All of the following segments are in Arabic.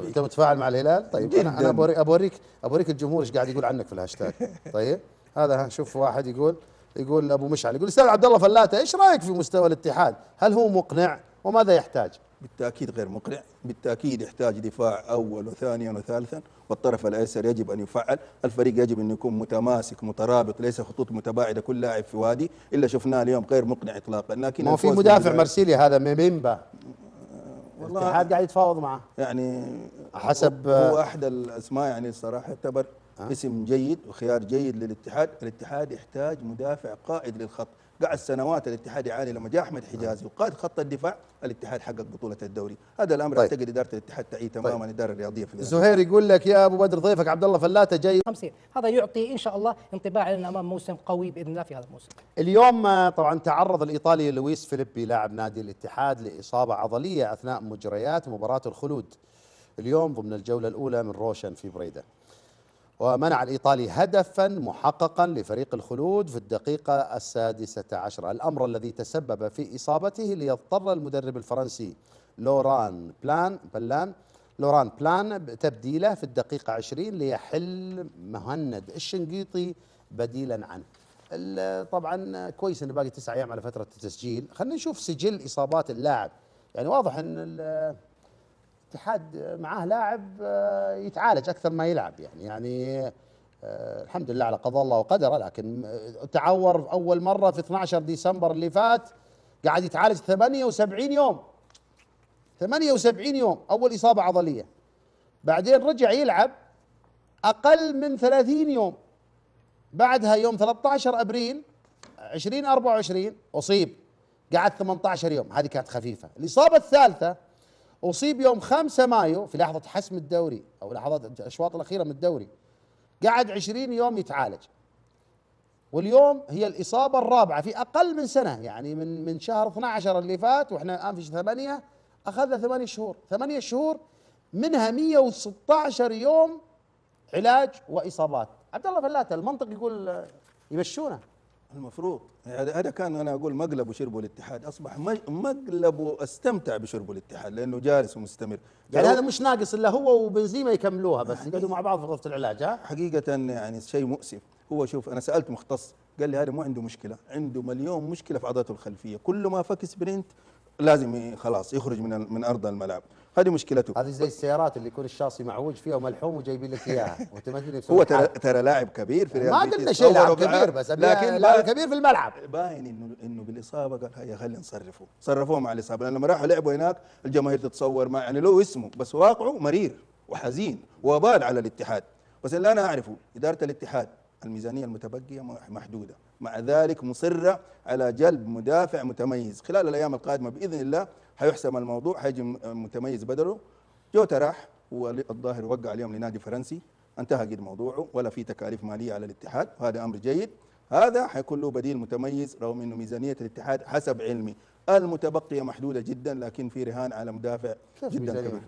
انت متفاعل مع الهلال؟ طيب انا ابوريك الجمهور ايش قاعد يقول عنك في الهاشتاج. طيب هذا شوف واحد يقول ابو مشعل يقول استاذ عبد الله فلاته ايش رايك في مستوى الاتحاد؟ هل هو مقنع وماذا يحتاج؟ بالتأكيد غير مقنع، بالتأكيد يحتاج دفاع أول وثانيا وثالثا، والطرف الأيسر يجب أن يفعل، الفريق يجب أن يكون متماسك مترابط، ليس خطوط متباعدة كل لاعب في وادي، إلا شفناه اليوم غير مقنع إطلاقا. لكن ما في مدافع مرسيليا هذا ميمبا الاتحاد قاعد يتفاوض معه يعني حسب هو أحد الأسماء، يعني الصراحة يعتبر اسم جيد وخيار جيد للاتحاد. الاتحاد يحتاج مدافع قائد للخط. قعد سنوات الاتحاد يعاني لما جاء احمد حجازي وقائد خط الدفاع، الاتحاد حقق بطوله الدوري. هذا الامر طيب. اعتقد اداره الاتحاد تعي تماما الاداره الرياضيه في الهلال. زهير يقول لك يا ابو بدر ضيفك عبد الله فلاته جاي 50. هذا يعطي ان شاء الله انطباع لنا امام موسم قوي باذن الله في هذا الموسم. اليوم طبعا تعرض الايطالي لويس فيليبي لاعب نادي الاتحاد لاصابه عضليه اثناء مجريات مباراه الخلود اليوم ضمن الجوله الاولى من روشن في بريده، ومنع الإيطالي هدفا محققا لفريق الخلود في الدقيقة 16، الأمر الذي تسبب في إصابته ليضطر المدرب الفرنسي لوران بلان بتبديله في الدقيقة 20 ليحل مهند الشنقيطي بديلا عنه. طبعا كويس انه باقي 9 ايام على فترة التسجيل. خلينا نشوف سجل إصابات اللاعب، يعني واضح ان الاتحاد معاه لاعب يتعالج اكثر ما يلعب، يعني الحمد لله على قضاء الله وقدره، لكن تعور اول مره في 12 ديسمبر اللي فات، قاعد يتعالج 78 يوم 78 يوم اول اصابه عضليه، بعدين رجع يلعب اقل من 30 يوم، بعدها يوم 13 ابريل 2024 اصيب قعد 18 يوم، هذه كانت خفيفه. الاصابه الثالثه أصيب يوم 5 مايو في لحظة حسم الدوري أو لحظات الأشواط الأخيرة من الدوري، قعد 20 يوم يتعالج، واليوم هي الإصابة الرابعة في أقل من سنة، يعني من شهر 12 اللي فات وإحنا الآن في 8 أخذنا 8 شهور منها 116 يوم علاج وإصابات. عبد الله فلاته المنطق يقول يمشونه المفروض هذا كان انا اقول مقلب وشربوا الاتحاد، اصبح مقلب واستمتع بشربوا الاتحاد لانه جالس ومستمر. يعني هذا مش ناقص الا هو وبنزيما يكملوها بس يقعدوا مع بعض في غرفه العلاج. حقيقه يعني شيء مؤسف. هو شوف انا سالت مختص قال لي هذا مو عنده مشكله، عنده مليون مشكله في عضلاته الخلفيه، كل ما فك سبرنت لازم خلاص يخرج من ارض الملعب، هذه مشكلته. هذه زي السيارات اللي يكون الشاصي معوج فيها وملحوم وجايبين لك اياها وانت ما تدري. هو ترى لاعب كبير في ريال ما قلنا شيء لاعب كبير، بس لكن لاعب كبير في الملعب. باين انه بالاصابه قال هيا خلينا صرفوه مع الاصابه، لأن لما راحوا لعبوا هناك الجماهير تتصور مع يعني له اسمه بس واقعه مرير وحزين وبال على الاتحاد. بس اللي انا اعرفه اداره الاتحاد الميزانيه المتبقيه محدوده، مع ذلك مصره على جلب مدافع متميز. خلال الايام القادمه باذن الله حيحسم الموضوع، حيجي متميز بدله. جوتا راح والظاهر وقع اليوم لنادي فرنسي، انتهى قد موضوعه ولا في تكاليف ماليه على الاتحاد، وهذا امر جيد. هذا حيكون له بديل متميز، رغم انه ميزانيه الاتحاد حسب علمي المتبقيه محدوده جدا، لكن في رهان على مدافع جدا كبير.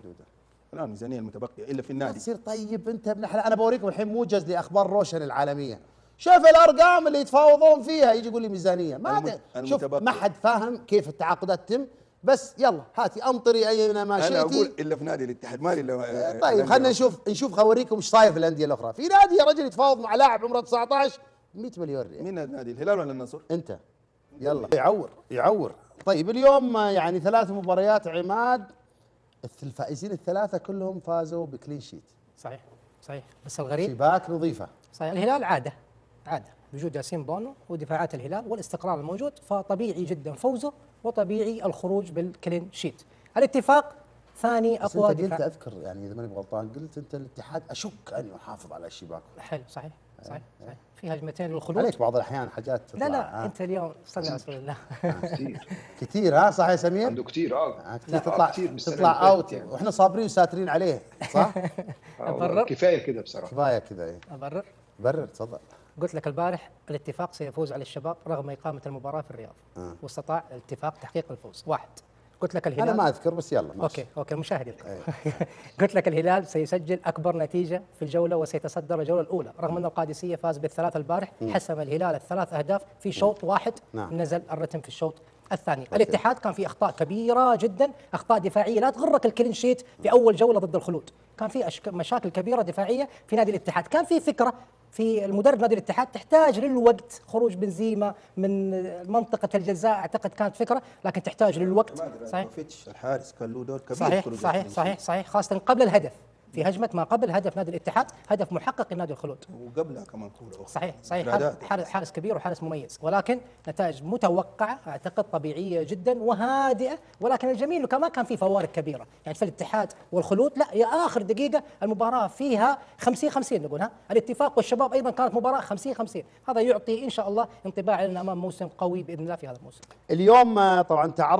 الان الميزانيه المتبقيه الا في النادي. تصير طيب انت ابن حلال. انا بوريكم الحين موجز لاخبار روشن العالميه، شوف الارقام اللي يتفاوضون فيها، يجي يقول لي ميزانيه ما شوف ما حد فاهم كيف التعاقدات تتم. بس يلا هاتي امطري اينما شئتي. انا اقول الا في نادي الاتحاد ما الا. طيب خلينا نشوف خوريكم ايش صاير في الانديه الاخرى. في نادي يا رجل يتفاوض مع لاعب عمره 19 100 مليون ريال. مين النادي؟ الهلال ولا النصر؟ انت يلا يعور. طيب اليوم يعني 3 مباريات عماد، الفائزين الثلاثه كلهم فازوا بكلين شيت. صحيح بس الغريب شباك نظيفه. صحيح الهلال عاده بوجود ياسين بونو ودفاعات الهلال والاستقرار الموجود، فطبيعي جدا فوزه وطبيعي الخروج بالكلين شيت. الاتفاق ثاني اقوى دفاع. انت اذكر يعني اذا ماني غلطان قلت انت الاتحاد اشك ان يحافظ على الشباك. حلو صحيح في هجمتين للخلود عليك بعض الاحيان حاجات تطلع. لا انت اليوم صلى على رسول الله. كثير ها صح يا سمير؟ عنده كثير كثير تطلع اوت يعني. واحنا صابرين وساترين عليه صح؟ أبرر كفايه كده بصراحه، كفايه كده ايه. برر تفضل. قلت لك البارح الاتفاق سيفوز على الشباب رغم إقامة المباراة في الرياض، واستطاع الاتفاق تحقيق الفوز. 1. قلت لك الهلال، أنا ما أذكر بس يلا ماشي. أوكي المشاهد يذكر. قلت لك الهلال سيسجل أكبر نتيجة في الجولة وسيتصدر الجولة الأولى، رغم أن القادسية فاز بالثلاث البارح. حسم الهلال ال3 أهداف في شوط واحد. نزل الرتم في الشوط الثاني. الاتحاد كان في اخطاء كبيره جدا، اخطاء دفاعيه لا تغرك الكلين شيت في اول جوله ضد الخلود، كان في مشاكل كبيره دفاعيه في نادي الاتحاد، كان في فكره في المدرب نادي الاتحاد تحتاج للوقت، خروج بنزيما من منطقه الجزاء اعتقد كانت فكره، لكن تحتاج للوقت. صحيح، الحارس كان له دور كبير. صحيح خاصه قبل الهدف، في هجمه ما قبل هدف نادي الاتحاد، هدف محقق لنادي الخلود، وقبلها كمان كوره صحيح حارس كبير وحارس مميز، ولكن نتائج متوقعه اعتقد طبيعيه جدا وهادئه، ولكن الجميل انه كمان كان في فوارق كبيره، يعني في الاتحاد والخلود لا يا اخر دقيقه المباراه فيها 50-50 نقولها، الاتفاق والشباب ايضا كانت مباراه 50-50، هذا يعطي ان شاء الله انطباع لنا امام موسم قوي باذن الله في هذا الموسم. اليوم طبعا تعرض